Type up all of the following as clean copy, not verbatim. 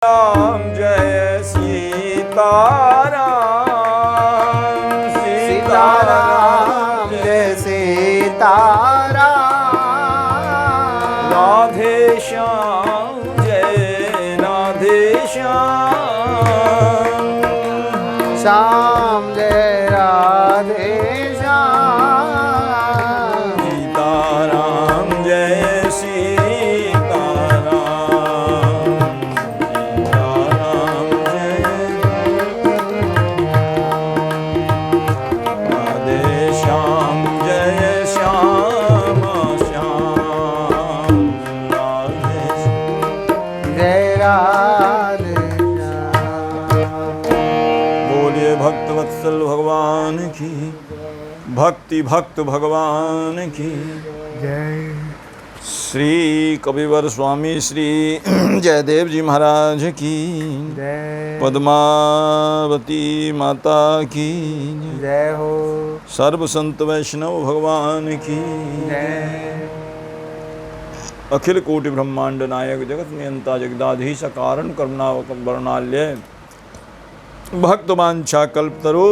राम जय सीताराम सीताराम जय सीताराम। राधे श्याम जय राधे श्याम। श्याम जय राधे श्याम। सीताराम जय सीताराम। सीताराम जय राधे श्याम जय श्याम श्याम राधे जय राधे श्याम। बोलिए भक्तवत्सल भगवान की, भक्ति भक्त भगवान की जय। श्री कविवर स्वामी श्री जयदेव जी महाराज की जय। पद्मावती माता की जय हो। सर्व संत वैष्णव भगवान की जय। अखिल कोटि ब्रह्मांड नायक जगत नियंता जगदाधीश कारण करुणा वर्णाल्य भक्तवांछा कल्पतरो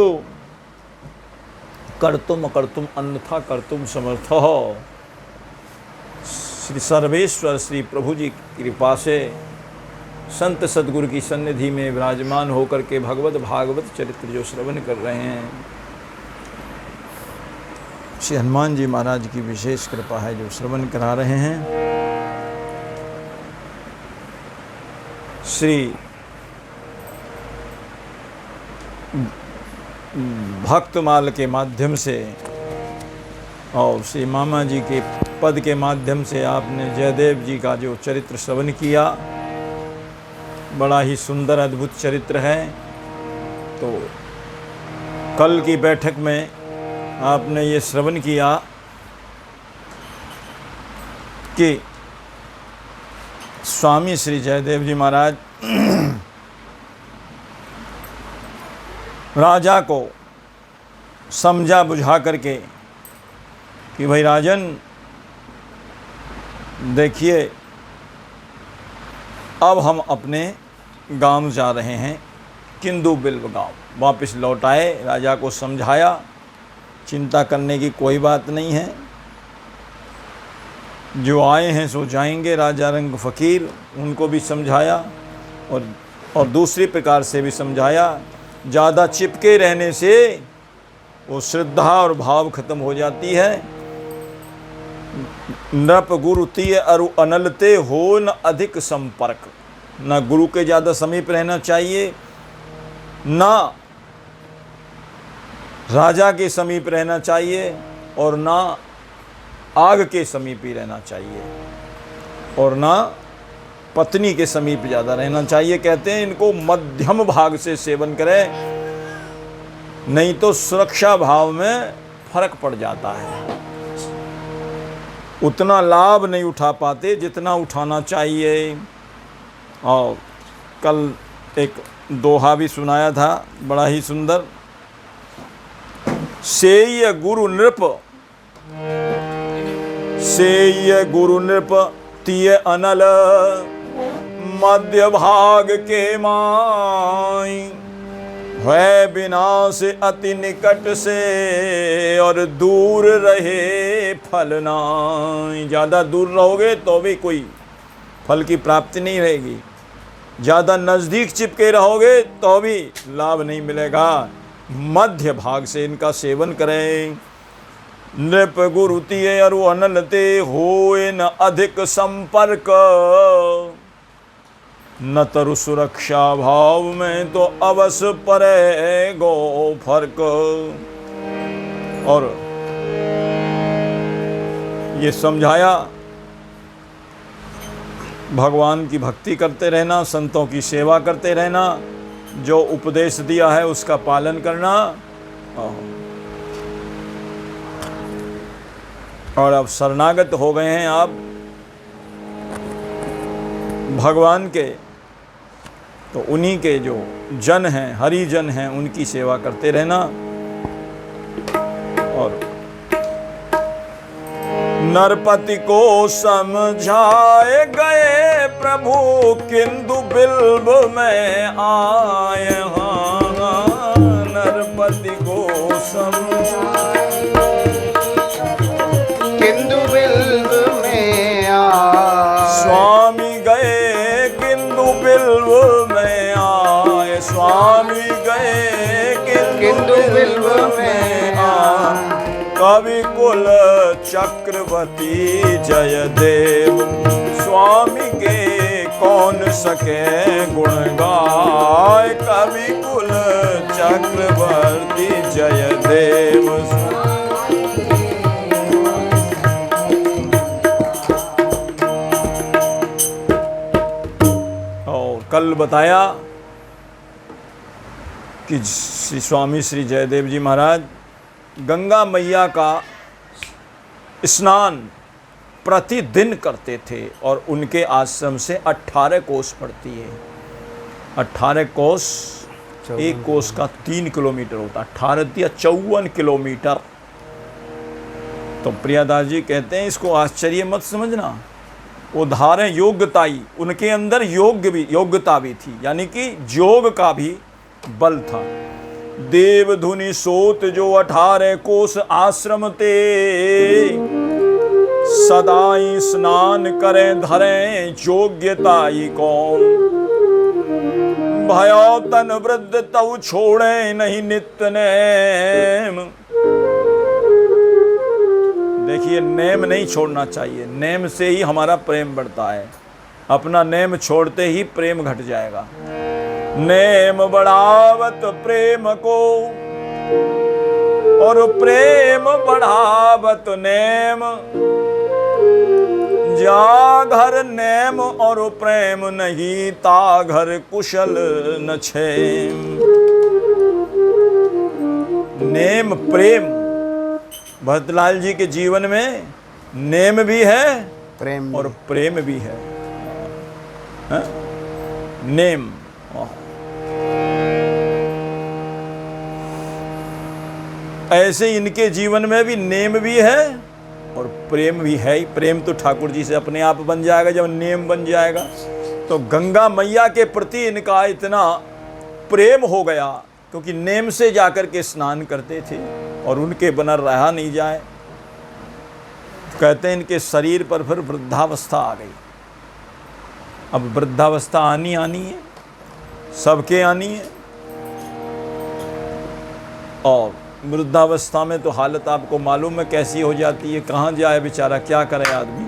कर्तुम अकर्तुम अन्यथा कर्तुम समर्थ। श्री सर्वेश्वर श्री प्रभु जी की कृपा से संत सद्गुरु की सन्निधि में विराजमान होकर के भगवत भागवत चरित्र जो श्रवण कर रहे हैं, श्री हनुमान जी महाराज की विशेष कृपा है जो श्रवण करा रहे हैं। श्री भक्तमाल के माध्यम से और श्री मामा जी के पद के माध्यम से आपने जयदेव जी का जो चरित्र श्रवण किया, बड़ा ही सुंदर अद्भुत चरित्र है। तो कल की बैठक में आपने ये श्रवण किया कि स्वामी श्री जयदेव जी महाराज राजा को समझा बुझा करके कि भाई राजन देखिए, अब हम अपने गांव जा रहे हैं, किंदु बिल्व गांव। वापस लौट आए, राजा को समझाया, चिंता करने की कोई बात नहीं है, जो आए हैं सो जाएंगे। राजा रंग फ़कीर उनको भी समझाया और दूसरी प्रकार से भी समझाया। ज़्यादा चिपके रहने से वो श्रद्धा और भाव खत्म हो जाती है। नृप गुरु तीय अरु अनलते हो न अधिक संपर्क। न गुरु के ज़्यादा समीप रहना चाहिए, ना राजा के समीप रहना चाहिए, और ना आग के समीप ही रहना चाहिए, और ना पत्नी के समीप ज़्यादा रहना चाहिए। कहते हैं इनको मध्यम भाग से सेवन करें, नहीं तो सुरक्षा भाव में फर्क पड़ जाता है। उतना लाभ नहीं उठा पाते जितना उठाना चाहिए। और कल एक दोहा भी सुनाया था, बड़ा ही सुंदर। सेय गुरु नृप तिय अनल, मध्य भाग के माई है विनाश अति निकट से, और दूर रहे फल नाई। ज़्यादा दूर रहोगे तो भी कोई फल की प्राप्ति नहीं रहेगी, ज़्यादा नज़दीक चिपके रहोगे तो भी लाभ नहीं मिलेगा। मध्य भाग से इनका सेवन करें। नृप गुरु तिय अरु अनलते होए न अधिक संपर्क, न तरु सुरक्षा भाव में तो अवश्य परे गो फर्क। और ये समझाया, भगवान की भक्ति करते रहना, संतों की सेवा करते रहना, जो उपदेश दिया है उसका पालन करना। और अब शरणागत हो गए हैं आप भगवान के, तो उन्हीं के जो जन हैं, हरिजन हैं, उनकी सेवा करते रहना। और नरपति को समझाए गए प्रभु किंदु बिल्ब में आए, नरपति को समझाए। किंदु बिल्ब में आए, स्वामी गए किंदु बिल्ब में आए, स्वामी गए किंदु बिल्ब में आए। कवि कुल चक्रवर्ती जयदेव, स्वामी के कौन सके गुण गाय। कवि कुल चक्रवर्ती जयदेव। और कल बताया कि श्री स्वामी श्री जयदेव जी महाराज गंगा मैया का स्नान प्रतिदिन करते थे और उनके आश्रम से 18 कोस पड़ती है। 18 कोस, एक कोस का 3 किलोमीटर होता, 18 या 54 किलोमीटर। तो प्रियादास जी कहते हैं इसको आश्चर्य मत समझना, वो धारें योग्यताई, उनके अंदर योग्यता भी थी, यानी कि योग का भी बल था। देव धुनि सोत जो 18 कोस आश्रम ते, सदाई स्नान करें धरें योग्यताई कौन। भयो तन वृद्ध तव छोड़े नहीं नित्य नेम। देखिए, नेम नहीं छोड़ना चाहिए, नेम से ही हमारा प्रेम बढ़ता है। अपना नेम छोड़ते ही प्रेम घट जाएगा। नेम बढ़ावत प्रेम को और प्रेम बढ़ावत नेम। जा घर नेम और प्रेम नहीं, ता घर कुशल न छेम। नेम प्रेम, भरतलाल जी के जीवन में नेम भी है प्रेम और प्रेम भी है, हाँ? नेम। ऐसे इनके जीवन में भी नेम भी है और प्रेम भी है। प्रेम तो ठाकुर जी से अपने आप बन जाएगा जब नेम बन जाएगा। तो गंगा मैया के प्रति इनका इतना प्रेम हो गया क्योंकि नेम से जाकर के स्नान करते थे और उनके बिना रहा नहीं जाए। कहते हैं इनके शरीर पर फिर वृद्धावस्था आ गई। अब वृद्धावस्था आनी है, सबके आनी है। और वृद्धावस्था में तो हालत आपको मालूम है कैसी हो जाती है, कहाँ जाए बेचारा, क्या करे आदमी।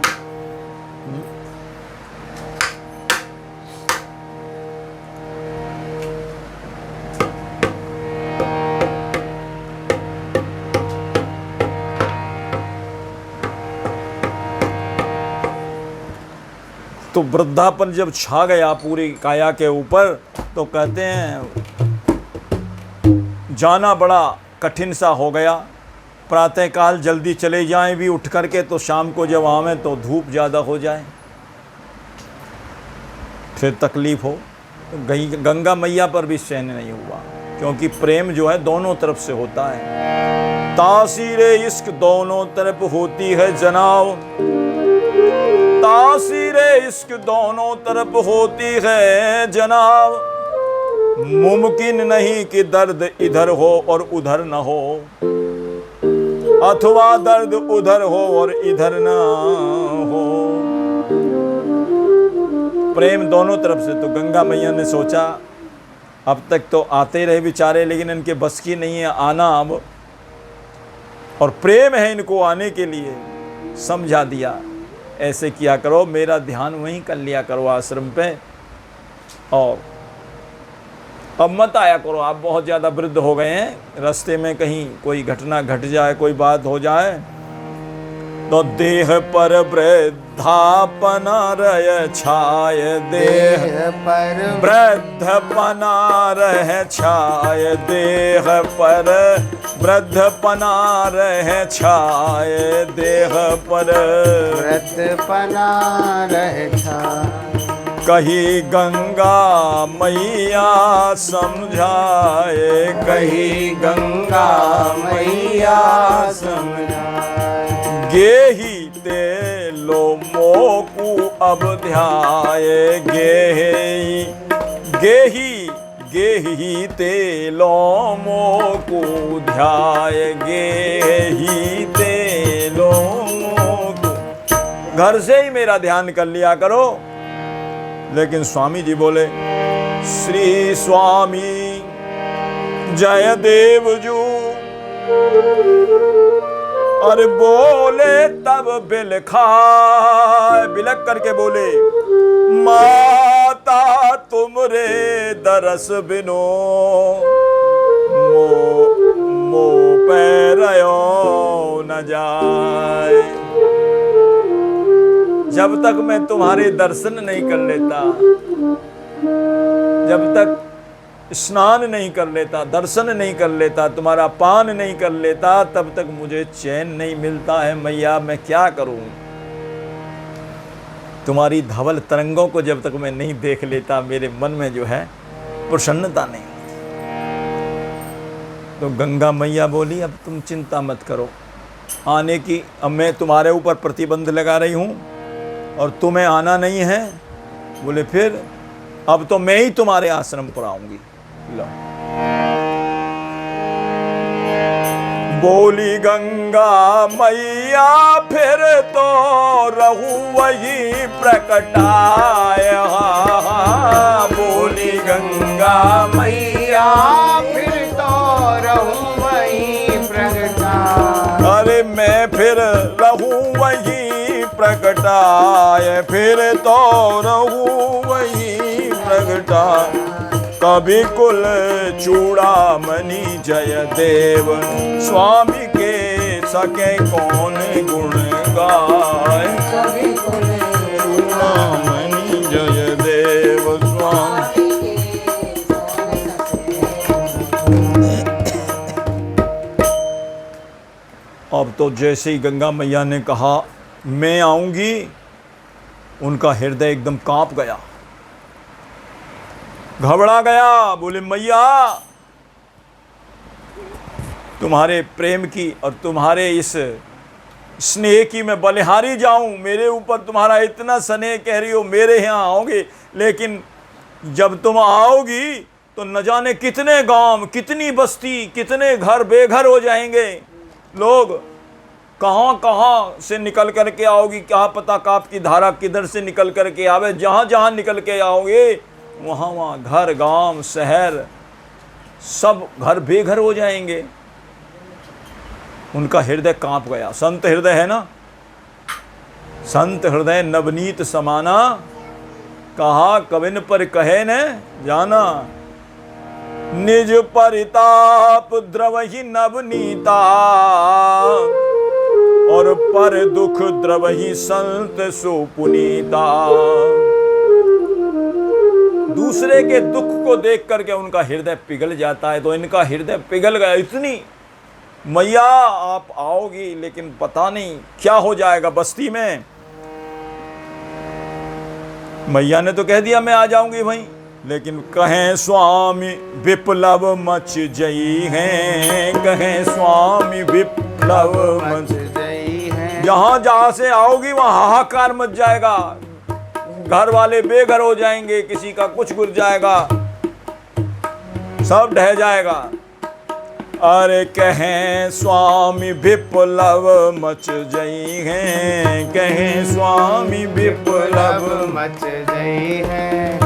तो वृद्धापन जब छा गया पूरी काया के ऊपर तो कहते हैं जाना बड़ा कठिन सा हो गया। प्रातःकाल जल्दी चले जाएं भी उठ करके तो शाम को जब आवें तो धूप ज़्यादा हो जाए, फिर तकलीफ़ हो। तो गंगा मैया पर भी सहन नहीं हुआ क्योंकि प्रेम जो है दोनों तरफ से होता है। तासीरे इश्क दोनों तरफ होती है जनाब, तासीरे इश्क दोनों तरफ होती है जनाब। मुमकिन नहीं कि दर्द इधर हो और उधर न हो, अथवा दर्द उधर हो और इधर न हो। प्रेम दोनों तरफ से। तो गंगा मैया ने सोचा अब तक तो आते रहे बेचारे, लेकिन इनके बस की नहीं है आना अब, और प्रेम है इनको आने के लिए। समझा दिया ऐसे किया करो, मेरा ध्यान वहीं कर लिया करो आश्रम पे, और अब मत आया करो, आप बहुत ज़्यादा वृद्ध हो गए हैं। रास्ते में कहीं कोई घटना घट जाए, कोई बात हो जाए तो देह पर वृद्धापना रह छाय, देह पर वृद्धपना रह छाय, देह पर वृद्धपना रह छाय, देह पर वृद्धपना रह छाय। कही गंगा मैया समझाए, कही गंगा मैया समझाए। गेही ते लो मोकू अब ध्याय गेही गेही गेही तेलों को ध्याय गेही तेलों को। घर से ही मेरा ध्यान कर लिया करो। लेकिन स्वामी जी बोले, श्री स्वामी जय देवजू, और बोले तब बिलख करके बोले, माता तुमरे दरस बिनो मो पैरयो न जाए। जब तक मैं तुम्हारे दर्शन नहीं कर लेता, जब तक स्नान नहीं कर लेता, दर्शन नहीं कर लेता, तुम्हारा पान नहीं कर लेता, तब तक मुझे चैन नहीं मिलता है मैया। मैं क्या करूं? तुम्हारी धवल तरंगों को जब तक मैं नहीं देख लेता, मेरे मन में जो है प्रसन्नता नहीं होती। तो गंगा मैया बोली, अब तुम चिंता मत करो आने की। अब मैं तुम्हारे ऊपर प्रतिबंध लगा रही हूं और तुम्हें आना नहीं है। बोले फिर? अब तो मैं ही तुम्हारे आश्रम पर आऊंगी। लो। बोली गंगा मैया, फिर तो रहूं वही प्रकटाय। बोली गंगा मैया, फिर तो रहूं वही प्रगटाय। अरे मैं फिर रहूं वही प्रकटाय, फिर तो रहूं वही प्रगटाय। कभी कुल चूड़ामणि जय देव, स्वामी के सके कौन गुण गाय। कभी कुल चूड़ामणि जय देव स्वामी। अब तो जैसे ही गंगा मैया ने कहा मैं आऊंगी, उनका हृदय एकदम कांप गया, घबरा गया। बोले मैया, तुम्हारे प्रेम की और तुम्हारे इस स्नेह की मैं बलिहारी जाऊं। मेरे ऊपर तुम्हारा इतना स्नेह, कह रही हो मेरे यहाँ आओगे, लेकिन जब तुम आओगी तो न जाने कितने गांव, कितनी बस्ती, कितने घर बेघर हो जाएंगे। लोग कहाँ कहाँ से निकल कर के आओगी, क्या पता काप की धारा किधर से निकल कर के आवे। जहाँ जहाँ निकल के आओगे वहाँ वहाँ घर, गांव, शहर, सब घर बेघर हो जाएंगे। उनका हृदय कांप गया। संत हृदय है ना, संत हृदय नवनीत समाना, कहा कविन पर कहे न जाना। निज परिताप द्रवहि नवनीता, और पर दुख द्रवहि संत सुपुनीता। दूसरे के दुख को देख करके उनका हृदय पिघल जाता है, तो इनका हृदय पिघल गया। इतनी मैया आप आओगी, लेकिन पता नहीं क्या हो जाएगा बस्ती में। मैया ने तो कह दिया मैं आ जाऊंगी वहीं, लेकिन कहें स्वामी विप्लव मच जई हैं, कहें स्वामी विप्लव मच जई हैं। जहां जहां से आओगी वहां हाहाकार मच जाएगा, घर वाले बेघर हो जाएंगे, किसी का कुछ गिर जाएगा, सब ढह जाएगा। अरे कहें स्वामी विप्लव मच जई हैं, कहें स्वामी विप्लव मच जई हैं।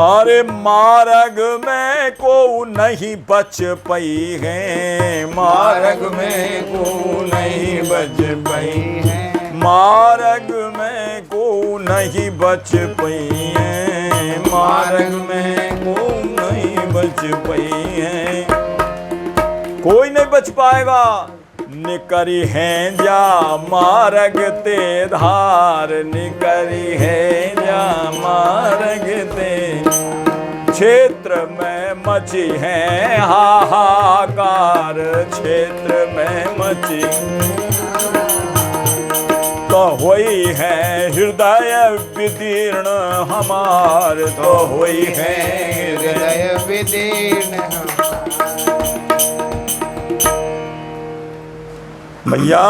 अरे मार्ग में को नहीं बच पई है, मार्ग में को नहीं बच पई है, मार्ग में को नहीं बच पई है, मार्ग में को नहीं बच पई है। कोई नहीं बच पाएगा। निकरी हैं जा मार्ग ते धार, निकरी है जा मार्ग ते क्षेत्र में मची है हाहाकार, क्षेत्र में मची तो हुई है हृदय विदीर्ण हमार, तो हुई है हृदय विदीर्ण। भैया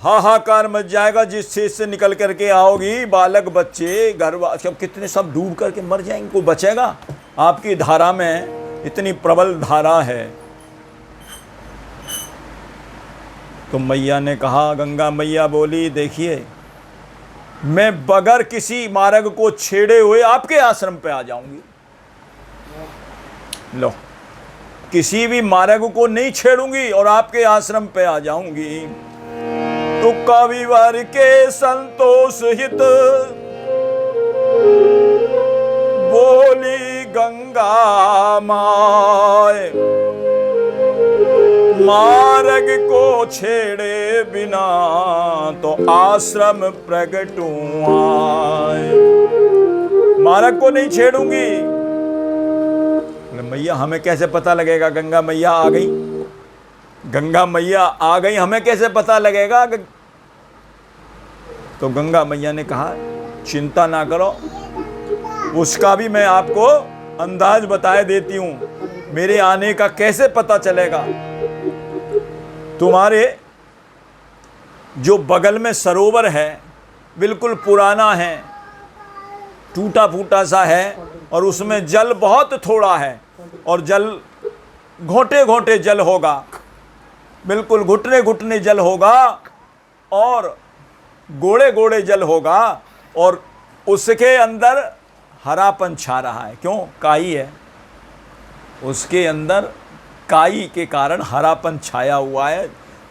हाहाकार मच जाएगा। जिस चीज से निकल करके आओगी, बालक बच्चे घर सब कितने सब डूब करके मर जाएंगे, कोई बचेगा? आपकी धारा में इतनी प्रबल धारा है। तो मैया ने कहा, गंगा मैया बोली, देखिए मैं बगैर किसी मार्ग को छेड़े हुए आपके आश्रम पे आ जाऊंगी। लो, किसी भी मार्ग को नहीं छेड़ूंगी और आपके आश्रम पे आ जाऊंगी। तो कविवर के संतोष हित बोली गंगा माय, मार्ग को छेड़े बिना तो आश्रम प्रगटू आए। मार्ग को नहीं छेड़ूंगी। मैया हमें कैसे पता लगेगा? गंगा मैया आ गई, गंगा मैया आ गई, हमें कैसे पता लगेगा? तो गंगा मैया ने कहा, चिंता ना करो, उसका भी मैं आपको अंदाज बताए देती हूं। मेरे आने का कैसे पता चलेगा? तुम्हारे जो बगल में सरोवर है बिल्कुल पुराना है, टूटा फूटा सा है, और उसमें जल बहुत थोड़ा है, और जल घोंटे घोंटे जल होगा, बिल्कुल घुटने घुटने जल होगा, और गोड़े गोड़े जल होगा, और उसके अंदर हरापन छा रहा है। क्यों? काई है उसके अंदर, काई के कारण हरापन छाया हुआ है।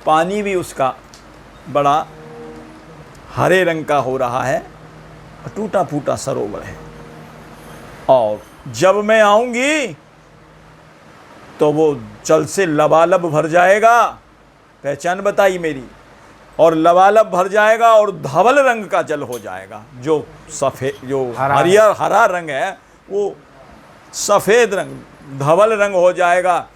पानी भी उसका बड़ा हरे रंग का हो रहा है, टूटा फूटा सरोवर है। और जब मैं आऊंगी तो वो जल से लबालब भर जाएगा। पहचान बताई मेरी? और लबालब भर जाएगा और धवल रंग का जल हो जाएगा। जो सफेद, जो हरियर हरा रंग है, वो सफेद रंग, धवल रंग हो जाएगा,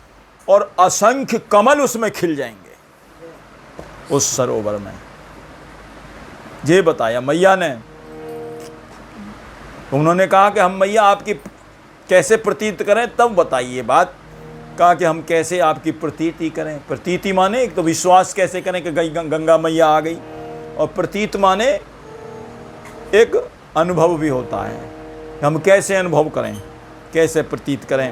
और असंख्य कमल उसमें खिल जाएंगे उस सरोवर में। ये बताया मैया ने। उन्होंने कहा कि हम मैया आपकी कैसे प्रतीत करें, तब बताइए बात। कहा कि हम कैसे आपकी प्रतीति करें। प्रतीति माने एक तो विश्वास कैसे करें कि गंगा मैया आ गई, और प्रतीत माने एक अनुभव भी होता है, हम कैसे अनुभव करें, कैसे प्रतीत करें।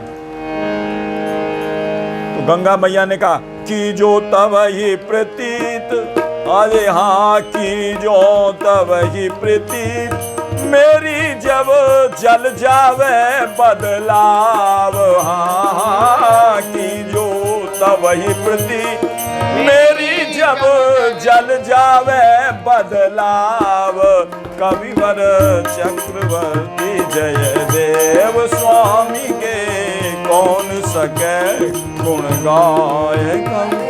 तो गंगा मैया ने कहा कि जो तब ही प्रतीत, अरे हाँ की जो तब ही प्रतीत, मेरी जब जल जावे बदलाव। हाँ की जो तब ही प्रतीत, मेरी जब जल जावे बदलाव। कविवर चक्रवर्ती जय देव स्वामी के, कौन सके गुण गाए कवि।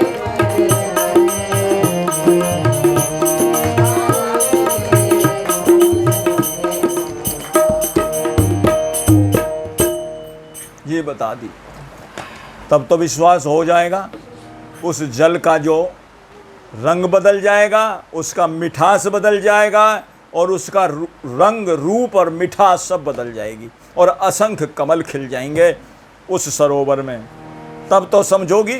ये बता दी, तब तो विश्वास हो जाएगा। उस जल का जो रंग बदल जाएगा, उसका मिठास बदल जाएगा, और उसका रंग रूप और मिठास सब बदल जाएगी, और असंख्य कमल खिल जाएंगे उस सरोवर में। तब तो समझोगी।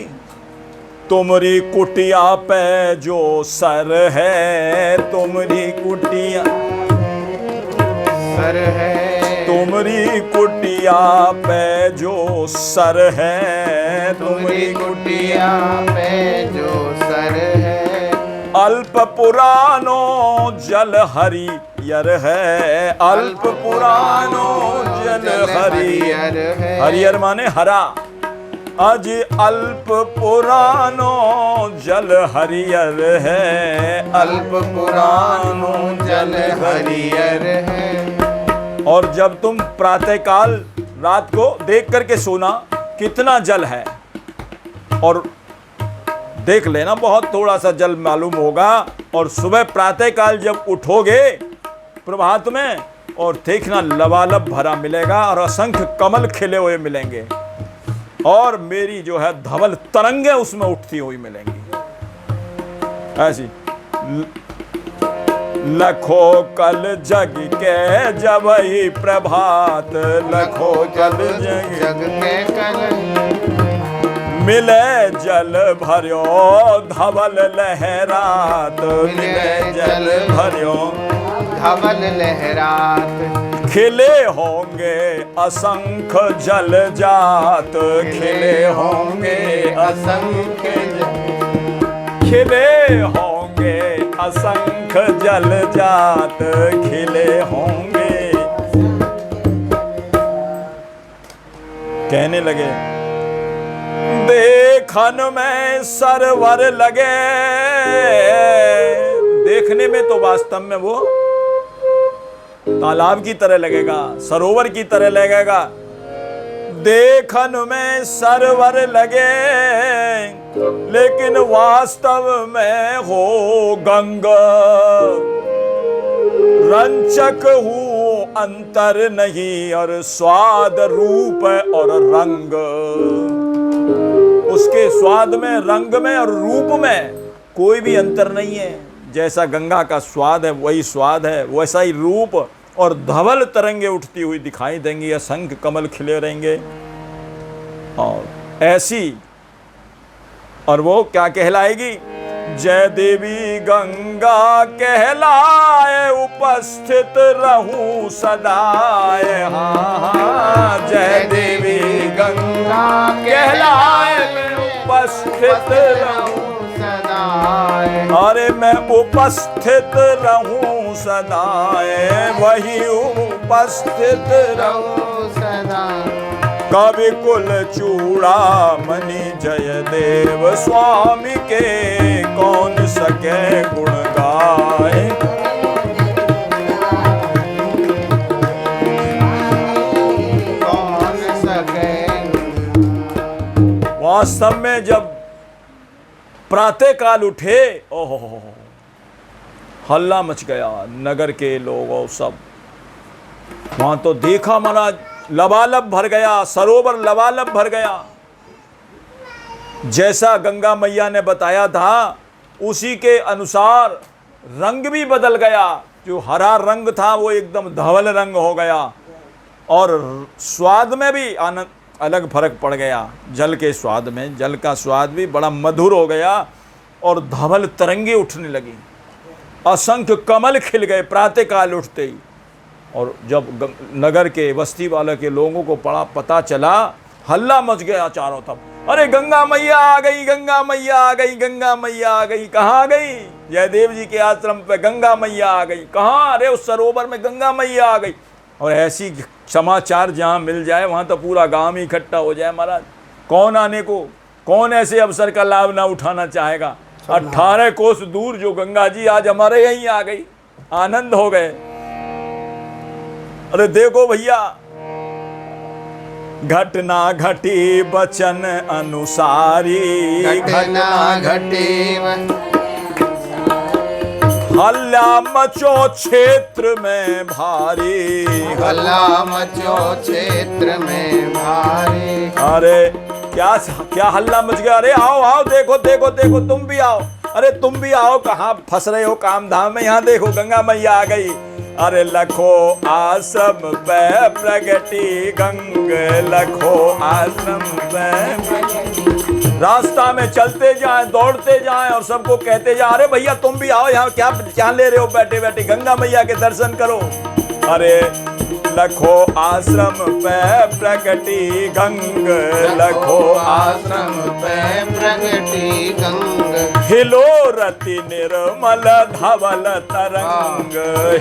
तुमरी कुटिया पे जो सर है, तुमरी कुटिया सर है, तुमरी कुटिया पे जो सर है, तुमरी कुटिया पे जो सर है। अल्प पुरानो जल हरियर है, अल्प पुरानो जल हरियर है। हरियर माने हरा। अज अल्प पुरानो जल हरियर है, अल्प पुरानो जल हरियर है। और जब तुम प्रातःकाल रात को देख करके सोना कितना जल है, और देख लेना बहुत थोड़ा सा जल मालूम होगा, और सुबह प्रातःकाल जब उठोगे प्रभात में, और देखना लबालब भरा मिलेगा, और असंख्य कमल खिले हुए मिलेंगे, और मेरी जो है धवल तरंगे उसमें उठती हुई मिलेंगी। ऐसी लखो कल जग के जब ही प्रभात, लखो कल जग के कल मिले जल भर्यो धवल लहरात, मिले जल भर्यो धवल लहरात। खिले होंगे असंख्य जल जात, खिले होंगे असंख्य खिले होंगे असंख्य जल जात, खिले होंगे। कहने लगे देखन में सरवर लगे, देखने में तो वास्तव में वो तालाब की तरह लगेगा, सरोवर की तरह लगेगा। देखन में सरवर लगे लेकिन वास्तव में हो गंगा, रंचक हूँ अंतर नहीं और स्वाद रूप और रंग, उसके स्वाद में रंग में और रूप में कोई भी अंतर नहीं है। जैसा गंगा का स्वाद है वही स्वाद है, वैसा ही रूप, और धवल तरंगे उठती हुई दिखाई देंगी, असंख्य कमल खिले रहेंगे और ऐसी, और वो क्या कहलाएगी? जय देवी गंगा कहलाए उपस्थित रहूं सदाए। हाँ, जय देवी गंगा कहलाए उपस्थित रहूं सदाए। अरे मैं उपस्थित रहूं सदाए, वही उपस्थित रहूं सदाए। कवि कुल चूड़ामणि जय देव स्वामी के, कौन सके गुण गाए। कौन सके। वास्तव में जब प्रातः काल उठे, ओहो हल्ला मच गया, नगर के लोग और सब वहां तो देखा महाराज लबालब भर गया, सरोवर लबालब भर गया। जैसा गंगा मैया ने बताया था उसी के अनुसार रंग भी बदल गया, जो हरा रंग था वो एकदम धवल रंग हो गया, और स्वाद में भी आनंद अलग फर्क पड़ गया। जल के स्वाद में, जल का स्वाद भी बड़ा मधुर हो गया और धवल तरंगे उठने लगी, असंख्य कमल खिल गए प्रातः काल उठते ही। और जब नगर के बस्ती वाले के लोगों को पता चला, हल्ला मच गया चारों तरफ, अरे गंगा मैया आ गई, गंगा मैया आ गई, गंगा मैया आ गई। कहाँ आ गई? जयदेव जी के आश्रम पे गंगा मैया आ गई। कहाँ? अरे उस सरोवर में गंगा मैया आ गई। और ऐसी समाचार जहाँ मिल जाए वहाँ तो पूरा गांव ही इकट्ठा हो जाए महाराज। कौन आने को, कौन ऐसे अवसर का लाभ ना उठाना चाहेगा? 18 कोस दूर जो गंगा जी आज हमारे यहीं आ गई, आनंद हो गए। अरे देखो भैया, घटना घटी बचन अनुसारी, घटना घटी हल्ला मचो क्षेत्र में भारी, हल्ला मचो क्षेत्र में भारी। अरे क्या हल्ला मच गया? अरे आओ आओ, देखो देखो देखो, तुम भी आओ, अरे तुम भी आओ, कहाँ फंस रहे हो काम धाम में? यहाँ देखो गंगा मैया आ गई। अरे लखो आश्रम पे प्रगति गंग, लखो आश्रम पे। रास्ता में चलते जाएं, दौड़ते जाएं और सबको कहते जाएं, अरे भैया तुम भी आओ, यहाँ क्या ले रहे हो बैठे बैठे, गंगा मैया के दर्शन करो। अरे लखो आश्रम पे प्रगति गंग, लखो आश्रम पे प्रगति गंग। हिलो रति निर्मल धवल तरंग,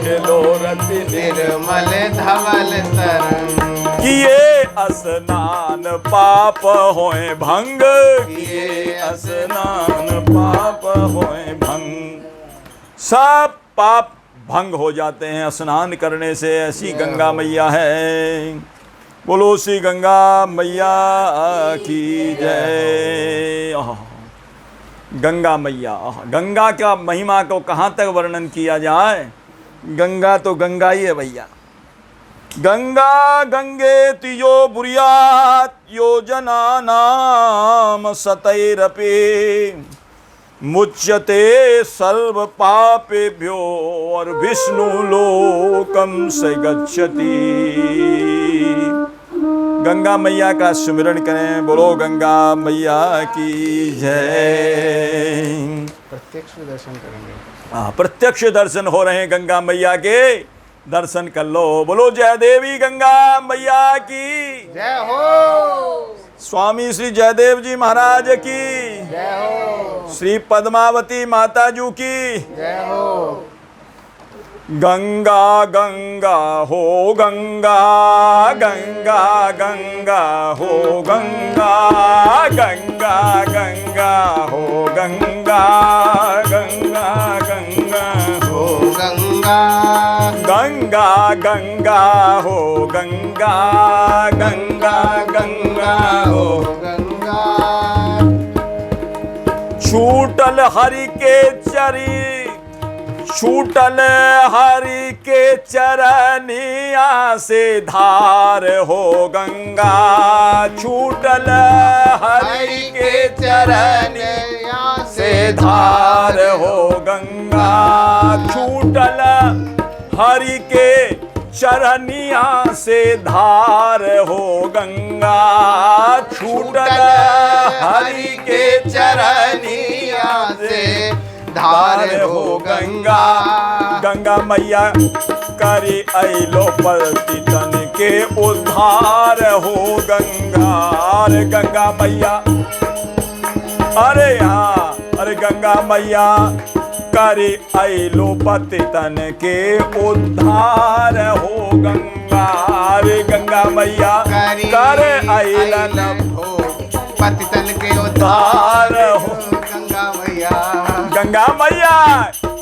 हिलो रति निर्मल धवल तरंग। किए स्नान पाप होए भंग, किए स्नान पाप होए भंग। सब पाप भंग हो जाते हैं स्नान करने से। ऐसी गंगा मैया है। बोलो श्री गंगा मैया की जय। गंगा मैया, गंगा का महिमा को कहाँ तक वर्णन किया जाए? गंगा तो गंगा ही है भैया। गंगा गंगे तियो बुरियात योजना नाम सतैरपि, मुच्यते सर्व पापेभ्यो और विष्णु लोकम से गच्छति। गंगा मैया का सुमिरन करें। बोलो गंगा मैया की जय। प्रत्यक्ष दर्शन करेंगे। हाँ, प्रत्यक्ष दर्शन हो रहे हैं गंगा मैया के, दर्शन कर लो। बोलो जय देवी गंगा मैया की जय हो। स्वामी श्री जयदेव जी महाराज की जय हो। श्री पद्मावती माता जू की जय हो। गंगा गंगा हो गंगा, गंगा गंगा हो गंगा, गंगा गंगा हो गंगा, गंगा गंगा हो गंगा। गंगा गंगा हो गंगा, गंगा गंगा हो गंगा। छूटल हरि के चरी, छूटल हरि के चरनिया से धार हो गंगा, छूटल हरि के चरनिया से धार हो गंगा, छूटल हरि के चरनिया से धार हो गंगा, छूटल हरि के चरनिया से धार हो गंगा। गंगा मैया करी अलो पतितन के उद्धार हो गंगा। अरे गंगा मैया, अरे हाँ, अरे गंगा मैया करी अलो पतितन के उद्धार हो गंगा। अरे गंगा मैया करे अलन हो पतितन के उद्धार हो गंगा मैया। गंगा मैया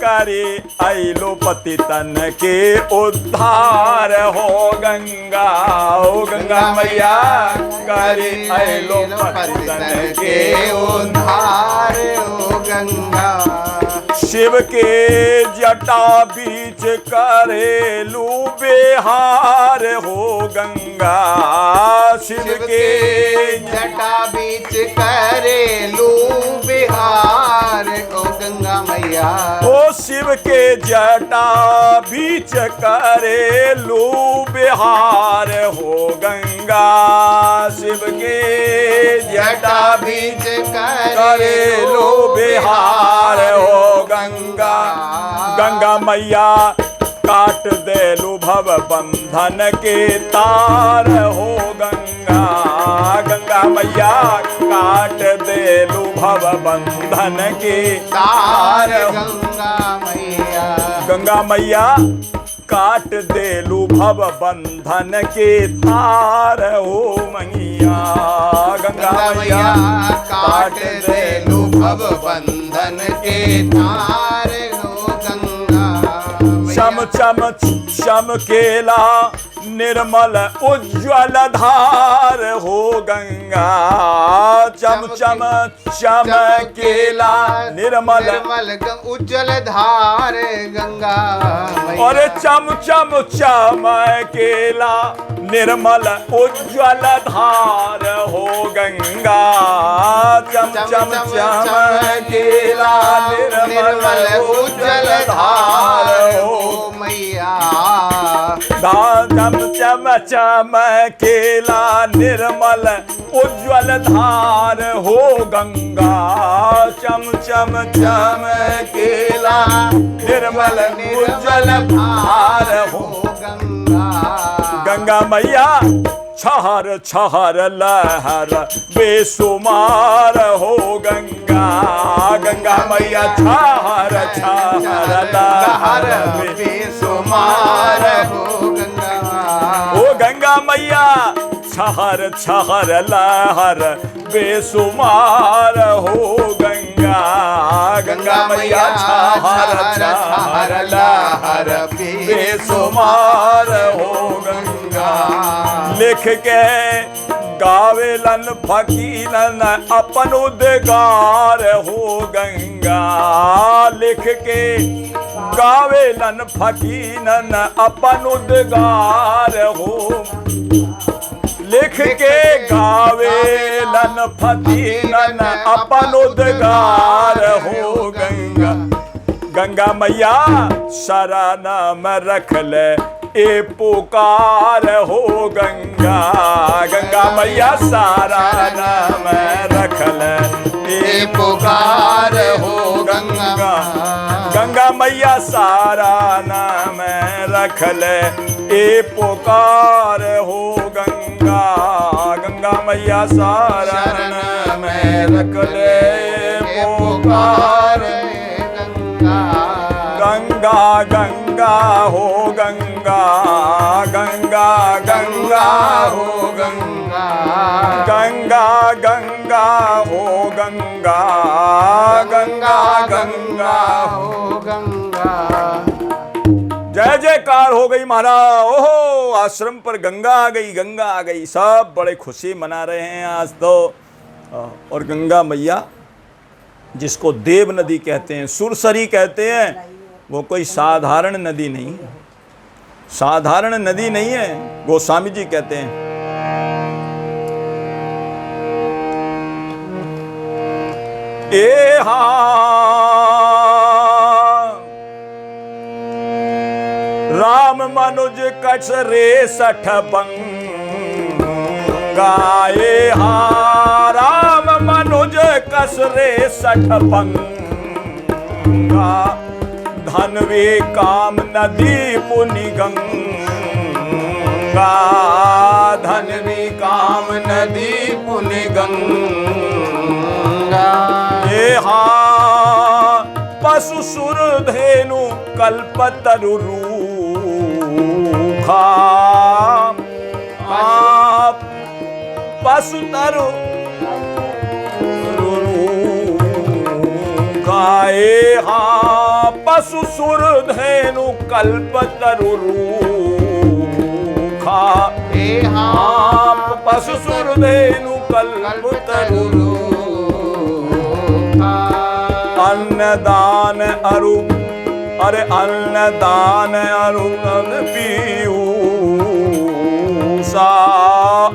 करे अलो पतितन के उद्धार हो गंगा। ओ गंगा मैया करे अलो पतितन के उद्धार हो गंगा। शिव के जटा बीच करेलू बिहार हो गंगा। शिव के जटा बीच करेलू बिहार हो गंगा मैया। ओ शिव के जटा बीच करेलू बिहार हो गंगा। शिव के जटा बीच करेलू बिहार हो गंगा। गंगा मैया काट देलू भव बंधन के तार हो गंगा। गंगा मैया काट देलू भव बंधन के तार हो गंगा मैया। गंगा मैया काट देलू भव बंधन के तार हो मैया। गंगा मैया काट देलू भव बंधन के तार हो गंगा मैया। चम चम चमकेला निर्मल उज्ज्वल धार हो गंगा। चम चम चमकेला निर्मल उज्ज्वल धार गंगा मैया। और चम चम चमकेला निर्मल उज्ज्वल धार हो गंगा। चम चम चमकेला निर्मल उज्ज्वल धार हो मैया। चम चम चमकेला निर्मल उज्ज्वल धार हो गंगा। चम चम चमकेला निर्मल उज्ज्वल धार हो गंगा। गंगा मैया छहर छहर लहर बेसुमार हो गंगा। गंगा मैया छहर छहर लहर बेसुमार हो गंगा। ओ गंगा मैया छहर छहर लहर बेसुमार हो गंगा। गंगा मैया छहर छहर लहर बेसुमार हो गंगा। लिख के गावेलन फकीरन अपन उद्गार हो गंगा। लिख के गावेलन फकीरन अपन उद्गार हो। लिख के गावेलन फकीरन अपन उद्गार हो गंगा। गंगा मैया शरण में रख ले ए पुकार हो गंगा। गंगा मैया सारा नाम रखल ये पुकार हो गंगा, गंगा मैया सारा नाम रखल ए पुकार हो गंगा, गंगा मैया सारा नाम रखल ए पुकार गंगा, गंगा हो गंगा, गंगा गंगा हो गंगा, गंगा गंगा हो गंगा, गंगा गंगा हो गंगा। जय जयकार हो गई महाराज। ओहो, आश्रम पर गंगा आ गई, गंगा आ गई। सब बड़े खुशी मना रहे हैं आज तो। और गंगा मैया जिसको देव नदी कहते हैं, सुरसरी कहते हैं, वो कोई साधारण नदी नहीं है, साधारण नदी नहीं है। गोस्वामी जी कहते हैं ए राम मनुज कछ रे सठ पंगा, ए राम मनुज कछ रे सठ पंगा, धनवे काम नदी पुनि गंगा, धनवी काम नदी पुनि गंगा, ये पशु सुर धेनु कल्पतरु रूखा, पशु तरु गाए पशु सुर धेनु कल्पतरु रूखा, पशु सुर धेनु कल्पतरु रूखा, अन्नदान अरु, अरे अन्नदान अरु पीयूषा,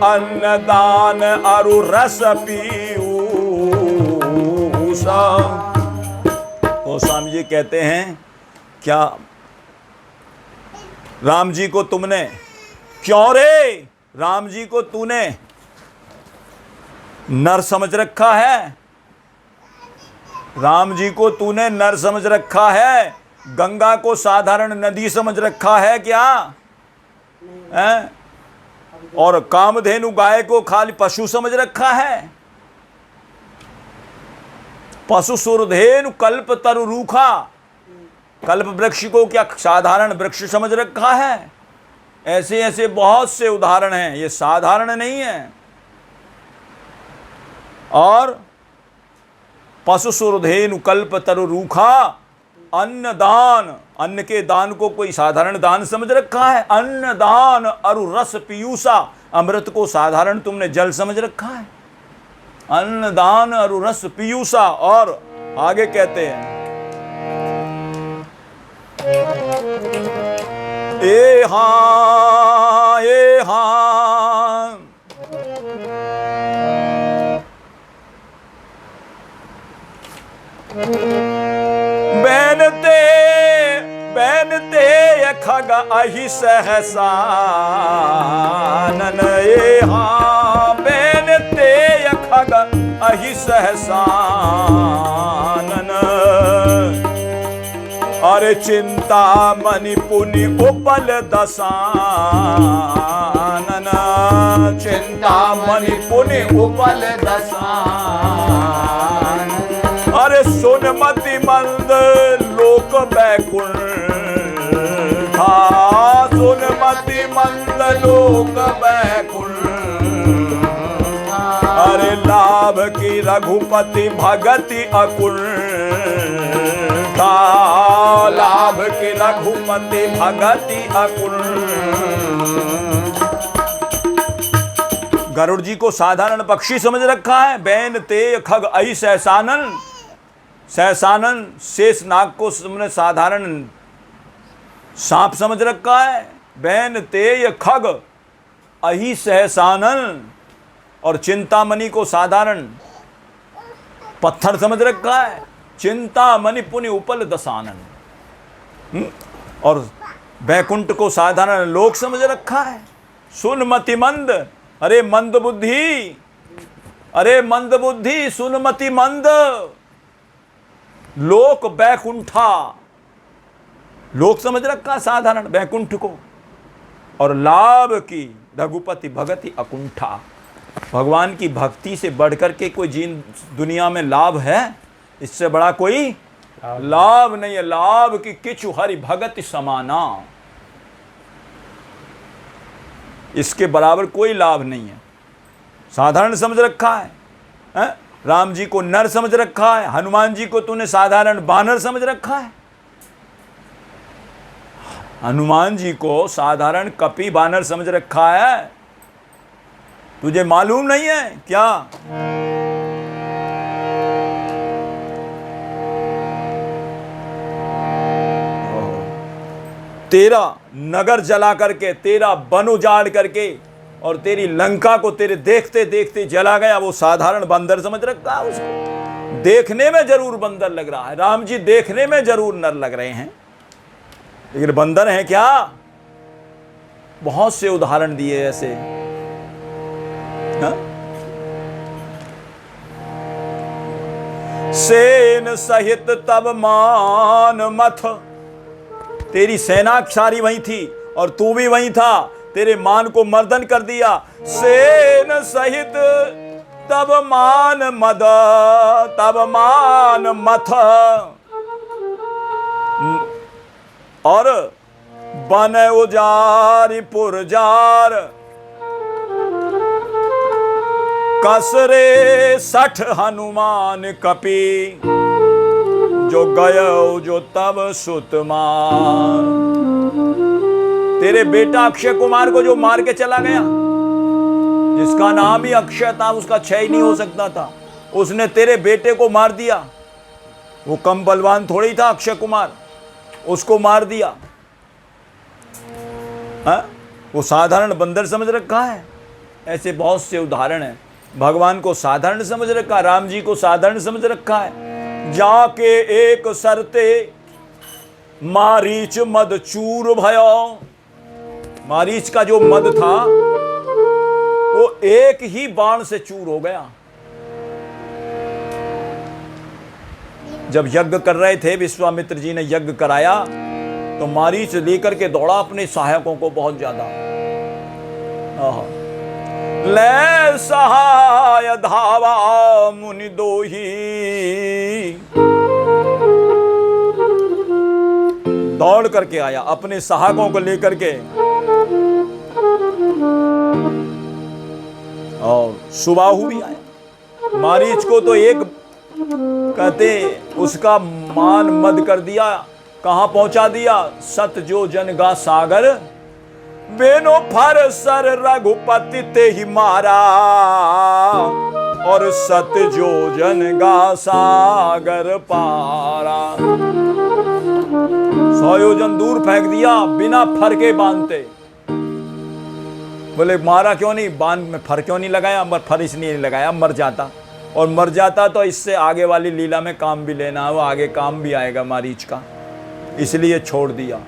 अन्नदान अरु रस पीयूषा। गोस्वामी जी कहते हैं क्या राम जी को तुमने, क्यों रे राम जी को तूने नर समझ रखा है, राम जी को तूने नर समझ रखा है, गंगा को साधारण नदी समझ रखा है क्या है? और कामधेनु गाय को खाली पशु समझ रखा है, पशु सुरधेनु कल्प तरु रूखा, कल्प वृक्ष को क्या साधारण वृक्ष समझ रखा है? ऐसे ऐसे बहुत से उदाहरण हैं, ये साधारण नहीं है। और पशु सुरधेनु कल्प तरु रूखा, अन्न दान, अन्न के दान को कोई साधारण दान समझ रखा है? अन्न दान अरु रस पीयूषा, अमृत को साधारण तुमने जल समझ रखा है? अन्नदान अरु रस पीयूषा। और आगे कहते हैं ए हाँ बैनते खग अहि सहसानन, ए हाँ बैनते खग अहि सहसानन, अरे चिंता मणि पुनि उपल दसानन, चिंता मणि पुनि उपल दसानन, अरे सुनमति मंद लोक बैकुंठा, सुनमति मंद लोक बैकुंठा, अरे लाभ की रघुपति भगति अकुंठा, लाभ की रघुपति भगति अकुंठा। गरुड़ जी को साधारण पक्षी समझ रखा है, बैन ते खग अहि सहसानन, सहसानन शेष नाग को तुमने साधारण सांप समझ रखा है। बैन तेय खग अहि सहसानन, और चिंतामणि को साधारण पत्थर समझ रखा है। चिंतामणि पुनि उपल दसानन, और बैकुंठ को साधारण लोक समझ रखा है। सुनमति मंद अरे मंद बुद्धि, अरे मंद बुद्धि, सुनमति मंद, लोक बैकुंठा, लोक समझ रखा साधारण बैकुंठ को, और लाभ की रघुपति भगति अकुंठा। भगवान की भक्ति से बढ़कर के कोई दुनिया में लाभ है? इससे बड़ा कोई लाभ नहीं है। लाभ की किचु हरि भगति समाना, इसके बराबर कोई लाभ नहीं है। साधारण समझ रखा है, राम जी को नर समझ रखा है, हनुमान जी को तूने साधारण बानर समझ रखा है। हनुमान जी को साधारण कपी बानर समझ रखा है, तुझे मालूम नहीं है क्या? तेरा नगर जला करके, तेरा वन उजाड़ करके, और तेरी लंका को तेरे देखते देखते जला गया, वो साधारण बंदर समझ रखा है उसको। देखने में जरूर बंदर लग रहा है, राम जी देखने में जरूर नर लग रहे हैं, लेकिन बंदर हैं क्या? बहुत से उदाहरण दिए ऐसे। सेन सहित तब मान मथ, तेरी सेना सारी वहीं थी और तू भी वहीं था, तेरे मान को मर्दन कर दिया। सेन सहित तब मान मद, तब मान मथ, और बन उजारि पुरजार, कसरे 60 हनुमान कपि, जो गयो जो तब सुत मार। तेरे बेटा अक्षय कुमार को जो मार के चला गया, जिसका नाम ही अक्षय था, उसका क्षय ही नहीं हो सकता था, उसने तेरे बेटे को मार दिया। वो कम बलवान थोड़ी था अक्षय कुमार, उसको मार दिया। वो साधारण बंदर समझ रखा है। ऐसे बहुत से उदाहरण हैं। भगवान को साधारण समझ रखा, राम जी को साधारण समझ रखा है। जाके एक सरते मारीच मद चूर भयो, मारीच का जो मद था वो एक ही बाण से चूर हो गया। जब यज्ञ कर रहे थे, विश्वामित्र जी ने यज्ञ कराया, तो मारीच लेकर के दौड़ा अपने सहायकों को बहुत ज्यादा। ले सहाय धावा मुनि दोही, दौड़ करके आया अपने सहायकों को लेकर के। और सुबाहु भी आया। मारीच को तो एक कहते उसका मान मद कर दिया, कहां पहुंचा दिया? सत जो जन गा सागर, बेनो फर सर रघुपति ते ही मारा, और सत जो जन गा सागर पारा। 100 योजन दूर फेंक दिया बिना फर के बांधते। बोले मारा क्यों नहीं, बांध में फर क्यों नहीं लगाया? फर इसलिए नहीं लगाया, मर जाता, और मर जाता तो इससे आगे वाली लीला में काम भी लेना, वो आगे काम भी आएगा मारीच का, इसलिए छोड़ दिया।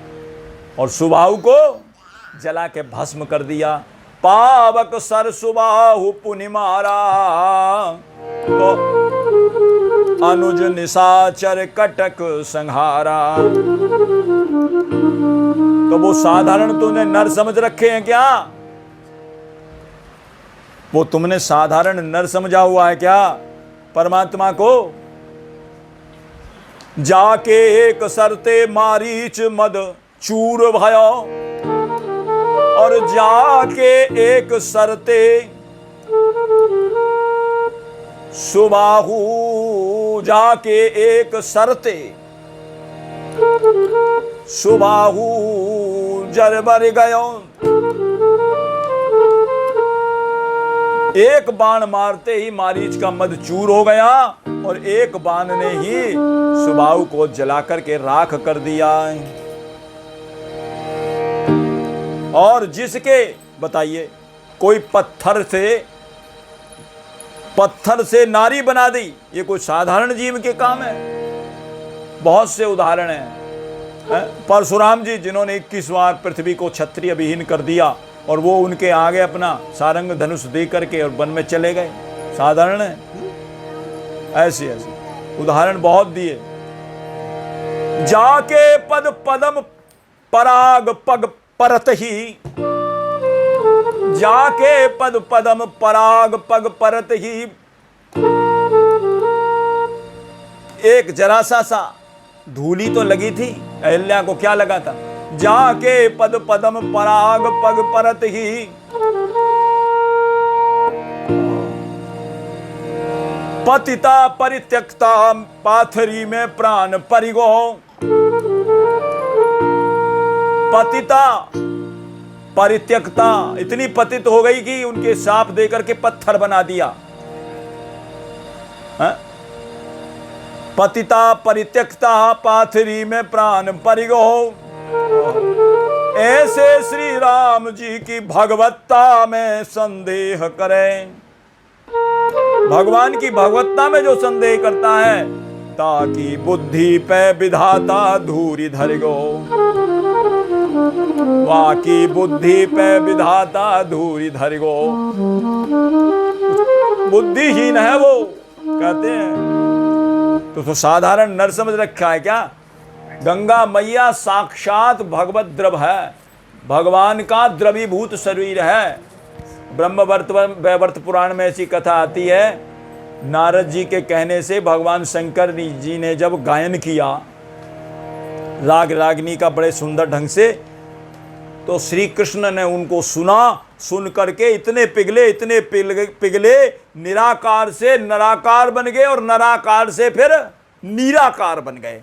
और सुबाहु को जला के भस्म कर दिया। पावक सर सुबाहु पुनि मारा, तो अनुज निशाचर कटक संहारा। तो वो साधारण तूने नर समझ रखे हैं क्या? वो तुमने साधारण नर समझा हुआ है क्या परमात्मा को? जाके एक सरते मारीच मद चूर भयो, और जाके एक सरते सुबाहु, जाके एक सरते सुबाहु जरबर गयो। एक बाण मारते ही मारीच का मद चूर हो गया, और एक बाण ने ही सुबाहु को जलाकर के राख कर दिया। और जिसके बताइए कोई पत्थर से नारी बना दी, ये कोई साधारण जीव के काम है? बहुत से उदाहरण हैं। परशुराम जी जिन्होंने 21 बार पृथ्वी को क्षत्रिय विहीन कर दिया, और वो उनके आगे अपना सारंग धनुष दे करके और वन में चले गए। साधारण है, ऐसे ऐसे उदाहरण बहुत दिए। जाके पद पदम पराग पग परत ही, जाके पद पदम पराग पग परत ही, एक जरा सा धूली तो लगी थी, अहिल्या को क्या लगा था? जाके पद पदम पराग पग परत ही, पतिता परित्यक्ता पाथरी में प्राण परिगो, पतिता परित्यक्ता इतनी पतित हो गई कि उनके सांप देकर के पत्थर बना दिया। है? पतिता परित्यक्ता पाथरी में प्राण परिगो, ऐसे श्री राम जी की भगवत्ता में संदेह करें। भगवान की भगवत्ता में जो संदेह करता है, ताकि बुद्धि पे विधाता धूरी धर गो, वाकी बुद्धि पे विधाता धूरी धर गो। बुद्धिहीन है वो, कहते हैं। तो साधारण नर समझ रखा है क्या? गंगा मैया साक्षात भगवत द्रव है, भगवान का द्रवीभूत शरीर है। ब्रह्मवर्त पुराण में ऐसी कथा आती है, नारद जी के कहने से भगवान शंकर जी ने जब गायन किया राग रागिनी का बड़े सुंदर ढंग से, तो श्री कृष्ण ने उनको सुना। सुन करके इतने पिघले निराकार से नराकार बन गए और नराकार से फिर निराकार बन गए।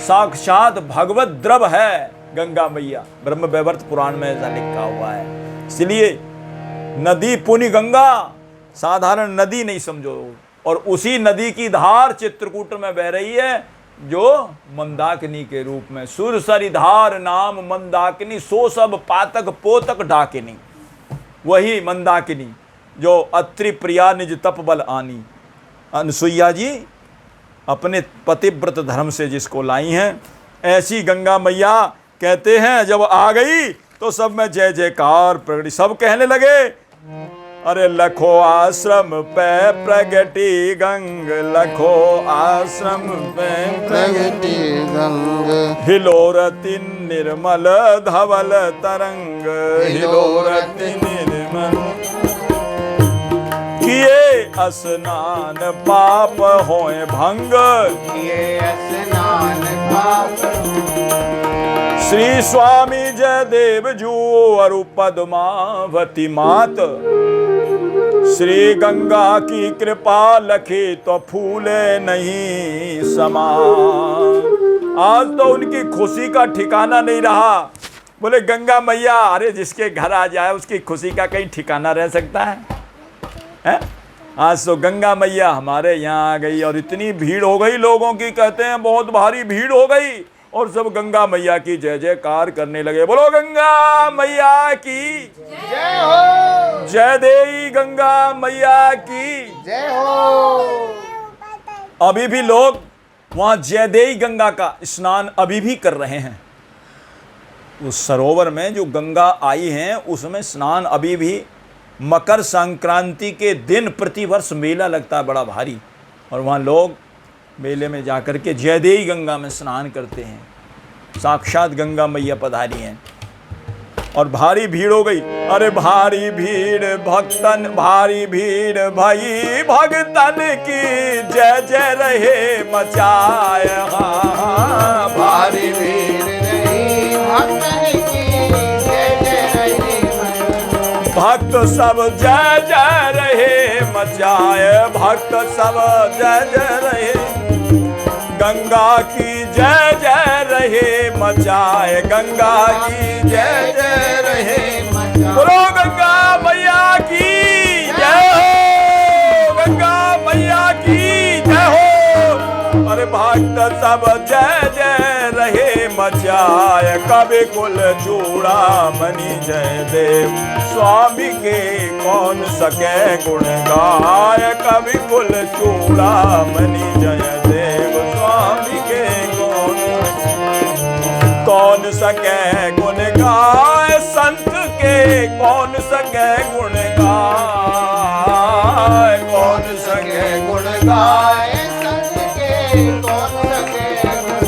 साक्षात भगवत द्रव है गंगा मैया, ब्रह्मवैवर्त पुराण में ऐसा लिखा हुआ है। इसलिए नदी पुण्य गंगा साधारण नदी नहीं समझो, और उसी नदी की धार चित्रकूट में बह रही है, जो मंदाकिनी के रूप में। सुरसरी धार नाम मंदाकिनी, सो सब पातक पोतक डाकिनी। वही मंदाकिनी जो अत्रि प्रिया निज तप बल आनी, अनसुईया जी अपने पतिव्रत धर्म से जिसको लाई हैं, ऐसी गंगा मैया कहते हैं जब आ गई तो सब में जय जयकार प्रगटी। सब कहने लगे, अरे लखो आश्रम पे प्रगटी गंग, लखो आश्रम पे प्रगति गंग, हिलोरति निर्मल धवल तरंग, हिलोरति निर्मल। किए स्नान पाप होए भंग, किए स्नान पाप। श्री स्वामी जयदेव जू अरु पद्मावती मात, श्री गंगा की कृपा लखे तो फूले नहीं समान। आज तो उनकी खुशी का ठिकाना नहीं रहा। बोले गंगा मैया, अरे जिसके घर आ जाए उसकी खुशी का कहीं ठिकाना रह सकता है? आज तो गंगा मैया हमारे यहाँ आ गई और इतनी भीड़ हो गई लोगों की, कहते हैं बहुत भारी भीड़ हो गई, और सब गंगा मैया की जय जयकार करने लगे। बोलो गंगा मैया की जय हो, जय देई गंगा मैया की जय हो। अभी भी लोग वहां जयदेई गंगा का स्नान अभी भी कर रहे हैं। उस सरोवर में जो गंगा आई हैं उसमें स्नान अभी भी, मकर संक्रांति के दिन प्रतिवर्ष मेला लगता है बड़ा भारी, और वहाँ लोग मेले में जाकर के जयदेई गंगा में स्नान करते हैं। साक्षात गंगा मैया पधारी हैं और भारी भीड़ हो गई। अरे भारी भीड़ भक्तन, भारी भीड़ भाई भक्तन की जय जय रहे मचाए। हाँ, भारी भीड़ रही भक्तन की जय जय रही, भक्त सब जय जय रहे मचाए, भक्त सब जय जय रहे, गंगा की जय जय रहे मचाए, गंगा की जय जय रहे। बोलो गंगा मैया की जय हो, गंगा मैया की जय हो। अरे भक्त सब जय जय रहे मचाए, कवि कुल चूड़ामणि जय देव, स्वामी के कौन सके गुण गाय, कवि कुल चूड़ामणि जय देव, स्वामी के कौन सके गुण गाय, संत के कौन सके गुण गाए, कौन सके गुण गाए संत के कौन सके गुण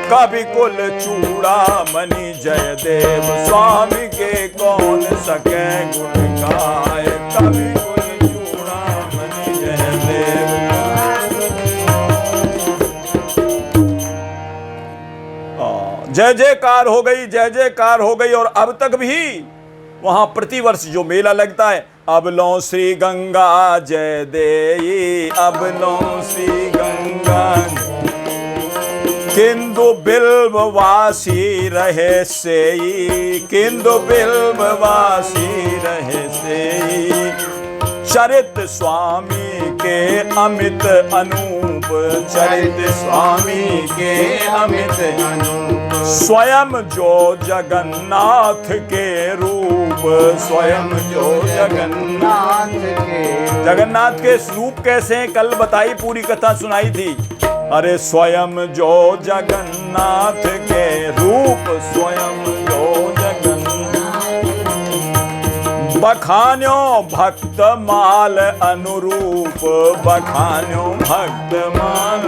कवि कुल चूड़ामणि जयदेव स्वामी के कौन सके गुण गाए, कवि कुल चूड़ामणि जयदेव। जय जयकार हो गई, जय जयकार हो गई। और अब तक भी वहां प्रतिवर्ष जो मेला लगता है, अब लो श्री गंगा जय देई, अब लो श्री गंगा किंदु बिल्ववासी रहे सेई, किंदु बिल्ववासी रहे सेई। चरित स्वामी के अमित अनूप, चरित स्वामी के अमित अनूप। स्वयं जो जगन्नाथ के रूप, स्वयं जो जगन्नाथ के रूप कैसे हैं कल बताई, पूरी कथा सुनाई थी। अरे स्वयं जो जगन्नाथ के रूप, स्वयं जो जगन्नाथ बखान्यो भक्त माल अनुरूप, बखान्यो भक्त माल।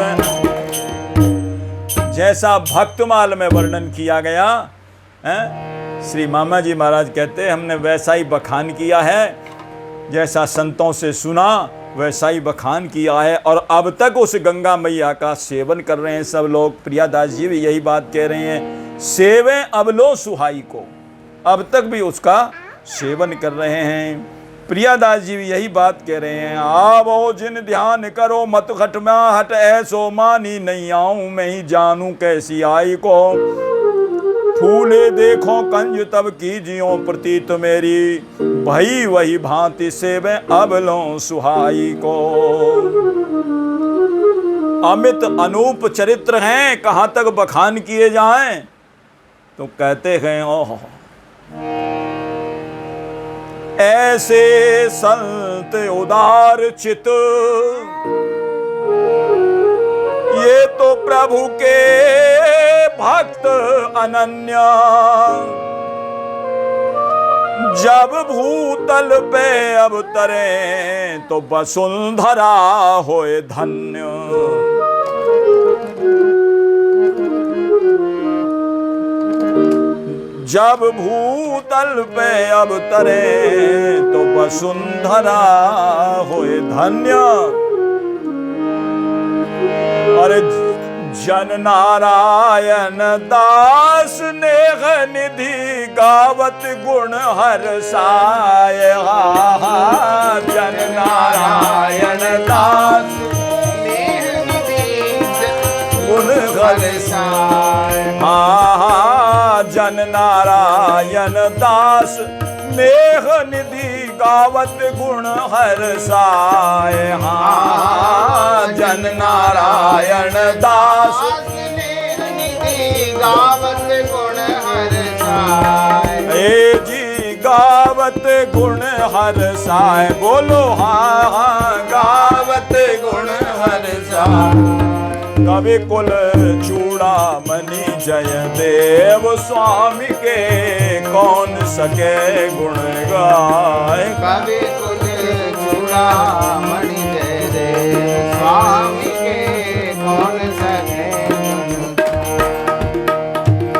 जैसा भक्तमाल में वर्णन किया गया है, श्री मामा जी महाराज कहते हैं हमने वैसा ही बखान किया है, जैसा संतों से सुना वैसा ही बखान किया है। और अब तक उस गंगा मैया का सेवन कर रहे हैं सब लोग। प्रियादास जी भी यही बात कह रहे हैं, सेवे अब लो सुहाई को, अब तक भी उसका सेवन कर रहे हैं। प्रियादास जी भी यही बात कह रहे हैं, आवो जिन ध्यान करो मत खटमा हट, ऐसो मानी नहीं आऊं मैं ही जानू कैसी आई को। फूले देखो कंज तब कीजियो प्रतीत मेरी, भई वही भांति सेवे अब लो सुहाई को। अमित अनूप चरित्र हैं, कहां तक बखान किए जाएं तो कहते हैं ओह ऐसे संत उदार चित, ये तो प्रभु के भक्त अनन्य। जब भूतल पे अवतरे तो वसुंधरा होए धन्य। जब भूतल पे अवतरे तो वसुंधरा होए धन्य। अरे जन नारायण दास नेह निधि गावत गुण हर्षाय। जन नारायण दास नेह निधि गुण हर्षाय। जन नारायण दास नेह निधि गावत गुण हर्षाय। जन नारायण दास नेह निधि गावत गुण हर्षाय। ए जी गावत गुण हर्षाय। बोलो हाँ गावत गुण हर्षाय। कवि कुल चूड़ामणि जयदेव स्वामी के कौन सके गुण गाए। कवि कुल चूड़ामणि जयदेव स्वामी के कौन सके गुण।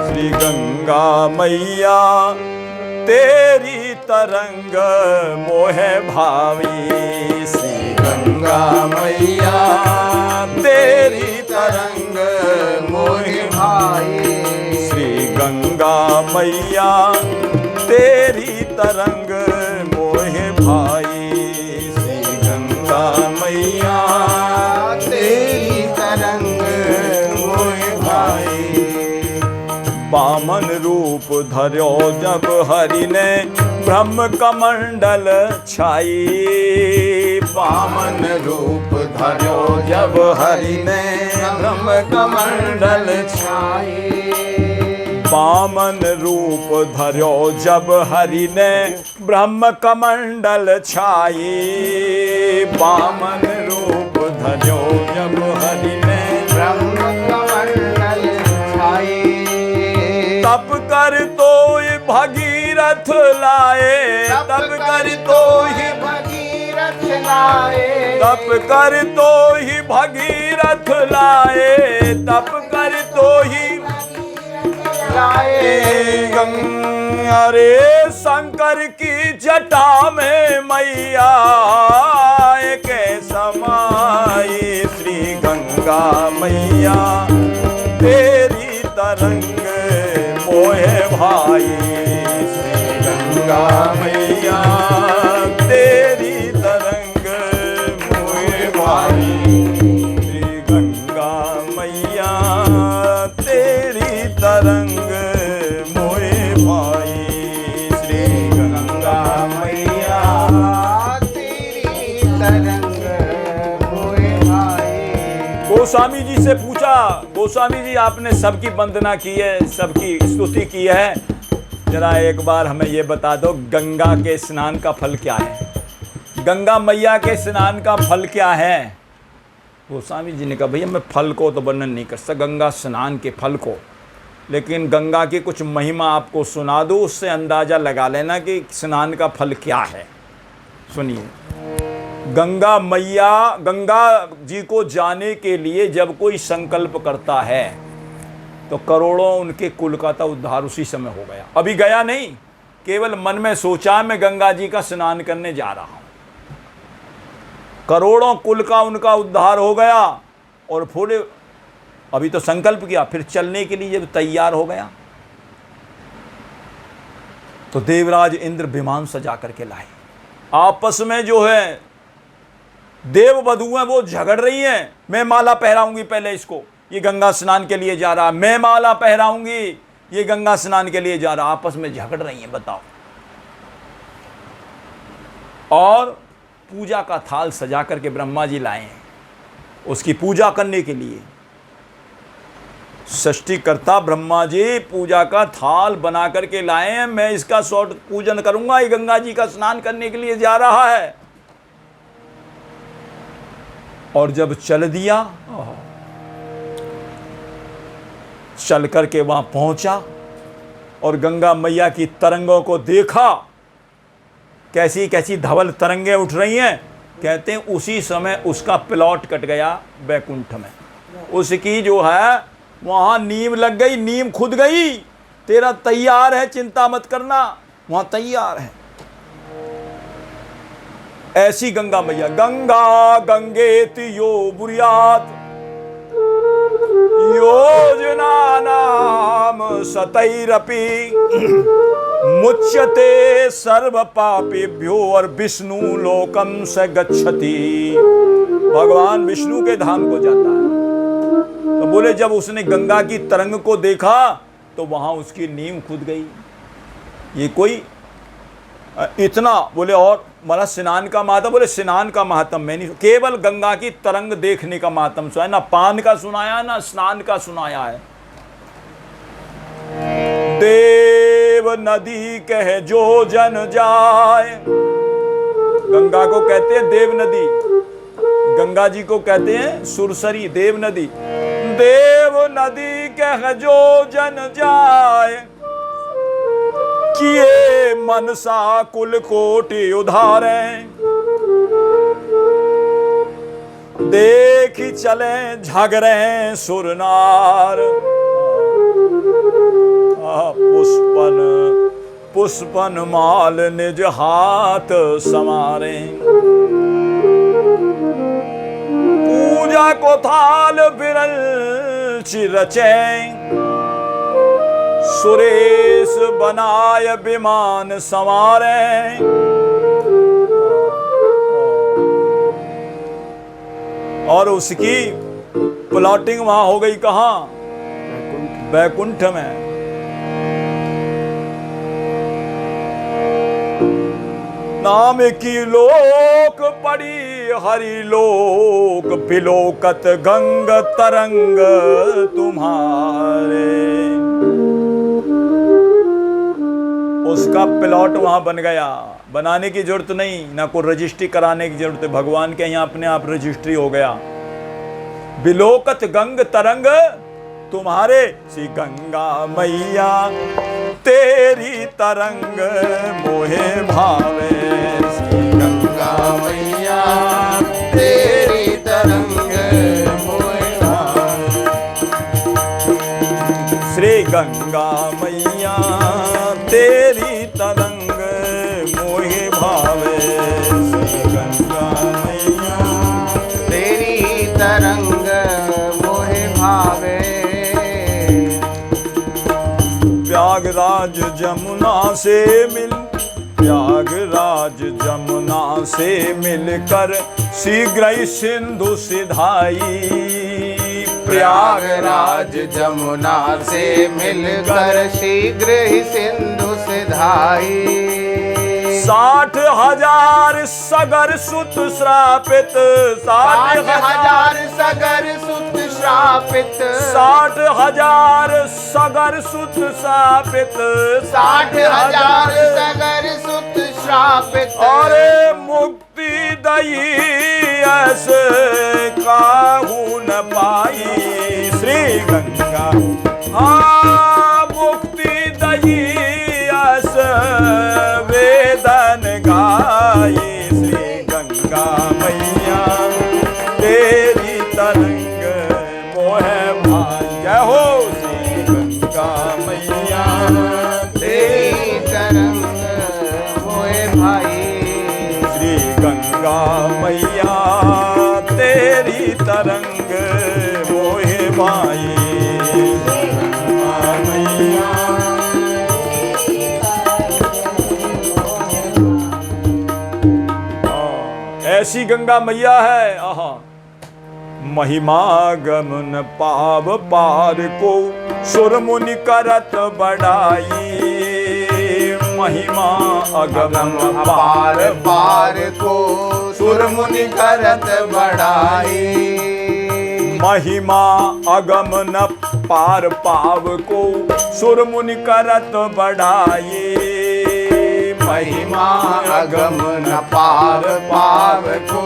श्री गंगा मैया तेरी तरंग मोहे भावी। श्री गंगा मैया तेरी तरंग मोहे भाई। श्री गंगा मैया तेरी तरंग मोहे भाई। श्री गंगा मैया तेरी तरंग मोहे भाई। बामन रूप धर्यो जब हरि ने ब्रह्म कमंडल छाई। बामन रूप धर्यो जब हरि ने ब्रह्म कमंडल छाई। बामन रूप धर्यो जब हरि ने ब्रह्म कमंडल छाई। बामन रूप धर्यो जब हरि ने ब्रह्म कमंडल छाई। तप कर तो भगीरथ कर तो ही भगीरथ लाए, तप कर तो ही भगीरथ लाए, तप कर तो ही लाए। अरे शंकर की जटा में मैया एक समाई, श्री गंगा मैया तेरी तरंग मोहे भाई, श्री गंगा मैया तेरी तरंग मोहे भाई, श्री गंगा मैया तेरी तरंग मोहे भाई, श्री गंगा मैया तेरी तरंग मोहे भाई। गोस्वामी जी से पूछा, गोस्वामी जी आपने सबकी वंदना की है, सबकी स्तुति की है, जरा एक बार हमें ये बता दो गंगा के स्नान का फल क्या है, गंगा मैया के स्नान का फल क्या है। गोस्वामी जी ने कहा भैया मैं फल को तो वर्णन नहीं कर सकता, गंगा स्नान के फल को, लेकिन गंगा की कुछ महिमा आपको सुना दूँ, उससे अंदाज़ा लगा लेना कि स्नान का फल क्या है। सुनिए, गंगा मैया, गंगा जी को जाने के लिए जब कोई संकल्प करता है तो करोड़ों उनके कुल का तो उद्धार उसी समय हो गया। अभी गया नहीं, केवल मन में सोचा मैं गंगा जी का स्नान करने जा रहा हूं, करोड़ों कुल का उनका उद्धार हो गया। और फिर अभी तो संकल्प किया, फिर चलने के लिए जब तैयार हो गया तो देवराज इंद्र विमान सजा करके लाए। आपस में जो है देव वधू हैं वो झगड़ रही हैं, मैं माला पहराऊंगी पहले इसको, ये गंगा स्नान के लिए जा रहा, मैं माला पहराऊंगी, ये गंगा स्नान के लिए जा रहा, आपस में झगड़ रही हैं, बताओ। और पूजा का थाल सजा करके ब्रह्मा जी लाए हैं उसकी पूजा करने के लिए। सृष्टिकर्ता ब्रह्मा जी पूजा का थाल बना करके लाए हैं, मैं इसका शॉर्ट पूजन करूंगा, ये गंगा जी का स्नान करने के लिए जा रहा है। और जब चल दिया, चल करके वहां पहुंचा और गंगा मैया की तरंगों को देखा, कैसी कैसी धवल तरंगें उठ रही हैं। कहते हैं उसी समय उसका प्लॉट कट गया बैकुंठ में, उसकी जो है वहां नींव लग गई, नींव खुद गई, तेरा तैयार है, चिंता मत करना, वहां तैयार है। ऐसी गंगा मैया, गंगा गंगेति यो बुरियात योजना नाम सतैरपि मुच्यते सर्व पापेभ्यो और विष्णु लोकम स गच्छति। भगवान विष्णु के धाम को जाता है। तो बोले जब उसने गंगा की तरंग को देखा तो वहां उसकी नींव खुद गई। ये कोई इतना बोले, और मतलब स्नान का महात्म, बोले स्नान का महात्म मैं नहीं, केवल गंगा की तरंग देखने का महात्म सुना है, ना पान का सुनाया ना स्नान का सुनाया है। देव नदी कह जो जन जाए, गंगा को कहते हैं देव नदी, गंगा जी को कहते हैं सुरसरी, देव नदी। देव नदी कह जो जन जाए, किए मनसा कुल कोटि उधारे, देखी चले झगरे सुरनार, पुष्पन पुष्पन माल निज हाथ समारे, पूजा को थाल बिरल रचे, सुरेश बनाय विमान संवारे। और उसकी प्लॉटिंग वहां हो गई कहां? बैकुंठ में। नाम की लोक पड़ी हरि लोक, बिलोकत गंग तरंग तुम्हारे। उसका प्लॉट वहां बन गया, बनाने की जरूरत नहीं, ना कोई रजिस्ट्री कराने की जरूरत है, भगवान के यहाँ अपने आप रजिस्ट्री हो गया। बिलोकत गंग तरंग तुम्हारे, श्री गंगा मैया तेरी तरंग मोहे भावे। श्री गंगा मैया तेरी तरंग मोहे भावे। श्री गंगा मैया तेरी तरंग मोहे भावे। श्री गंगा मैया तेरी तरंग मोहे भावे। प्रयागराज जमुना से प्रयागराज जमुना से मिलकर शीघ्र ही सिंधु सिधाई। प्रयागराज जमुना से मिलकर शीघ्र ही सिंधु सिधाई। 60,000 सगर सुत श्रापित। 60,000 सगर सुत श्रापित। 60,000 सगर सुत श्रापित। 60,000 सगर सुत श्रापित। और मुक्ति दई ऐसे काहू न पाई। श्री गंगा हाँ मुक्ति दई ऐसे वेदन गाई। श्री गंगा मैया तेरी तरंग मोहे भाई। जय हो श्री गंगा मैया तेरी तरंग मोहे भाई। श्री गंगा मैया तेरी तरंग मोहे भाई। गंगा मैया ऐसी गंगा मैया है। आहा महिमा गमन पाव पार को सुर मुनि करत बढ़ाई। महिमा अगम पार पार को सुर मुनि करत बढ़ाई। महिमा अगम न पार पाव को सुर मुनि करत बढ़ाई। महिमा अगम न पार पाव को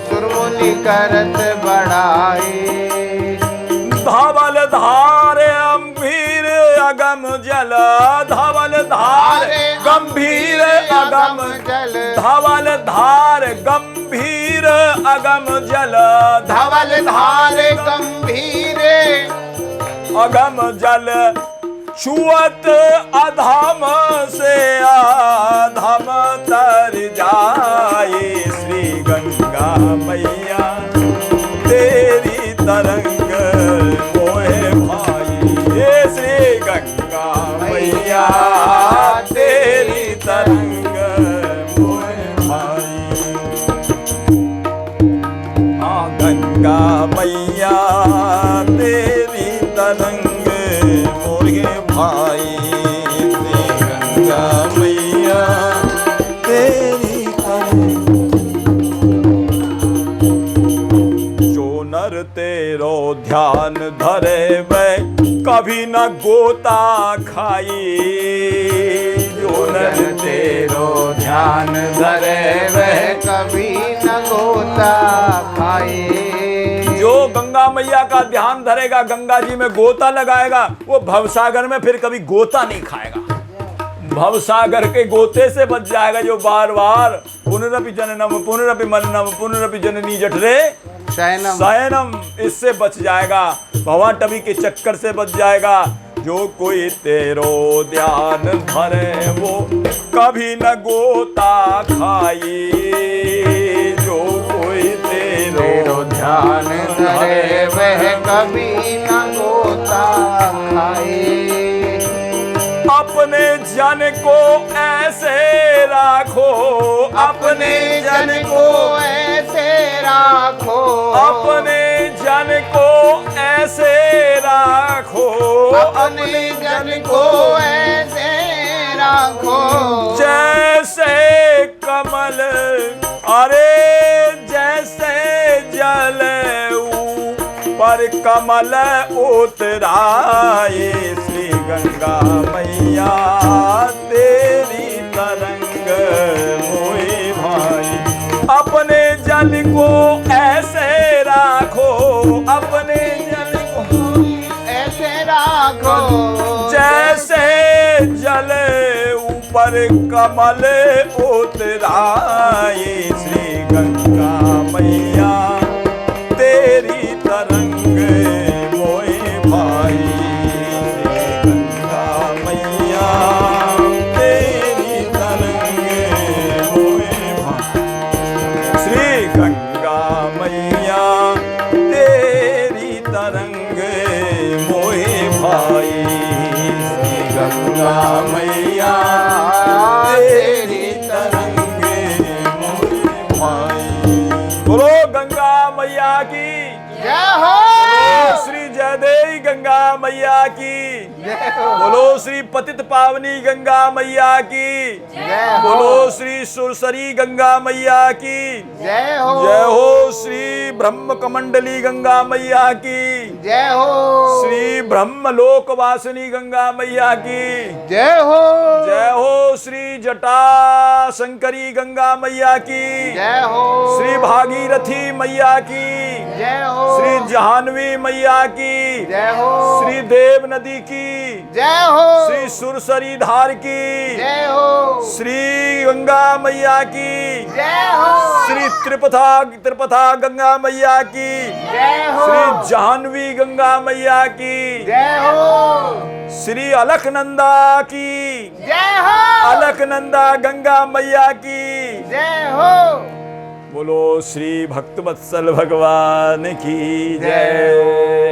सुर मुनि करत बढ़ाई। धवल धार गंभीर अगम जल। धवल धार गंभीर अगम जल। धवल धार गंभीर अगम जल। धवल धार गंभीर अगम जल छुअत अधम से अधम तर जाए। श्री गंगा मैया तेरी तरंग मोहे भाई। ये श्री गंगा मैया तेरी तरंग मोहे भाई। गंगा मैया तेरी तरंग मोहे भाई। श्री गंगा मैया तेरी तरंग। जो नर तेरो ध्यान धरे वै कभी न गोता खाई। जो नर तेरो ध्यान धरे वह कभी न गोता खाए। जो गंगा मैया का ध्यान धरेगा, गंगा जी में गोता लगाएगा, वो भवसागर में फिर कभी गोता नहीं खाएगा। भवसागर के गोते से बच जाएगा। जो बार बार पुनरपि जननम पुनरपि मननम पुनरपि जननी जठरे शयनम, इससे बच जाएगा। भवाटवी के चक्कर से बच जाएगा। जो कोई तेरो ध्यान धरे वो कभी न गोता खाई। जो कोई तेरो ध्यान धरे वह कभी न गोता खाए। अपने जन को ऐसे राखो। अपने जन को ऐसे राखो। अपने जन को ऐसे राखो। अपने जन को ऐसे राखो। जैसे कमल अरे जैसे जल पर कमल उतराए। श्री गंगा मैया तेरी तरंग मोहे भाई। अपने जल को ऐसे राखो। अपने जल को ऐसे राखो। जैसे जल कर कमल उतराई श्री गंगा मैया तेरी तरंग मोए भाई श्री गंगा मैया तेरी तरंग मोए भाई श्री गंगा मैया तेरी तरंग मोए भाई श्री गंगा मैया तेरी तरंग मोए भाई। बोलो गंगा मैया की जय हो बोलो श्री जयदेवी गंगा मैया की जय हो बोलो श्री पतित पावनी गंगा मैया की जय हो बोलो श्री सुरसरी गंगा मैया की जय हो जय हो श्री ब्रह्म कमंडली गंगा मैया की जय हो श्री ब्रह्म लोकवासिनी गंगा मैया की जय हो जय हो श्री जटा शंकरी गंगा मैया की जय हो श्री भागीरथी मैया की जय हो श्री जाह्नवी मैया की जय हो श्री देव नदी की जय हो श्री सुरसरी धार की जय हो श्री गंगा मैया की जय हो श्री त्रिपथा गंगा मैया की जय हो श्री जाह्नवी गंगा मैया की जय हो श्री अलकनंदा की जय हो अलकनंदा गंगा मैया की जय हो बोलो श्री भक्तवत्सल भगवान की जय।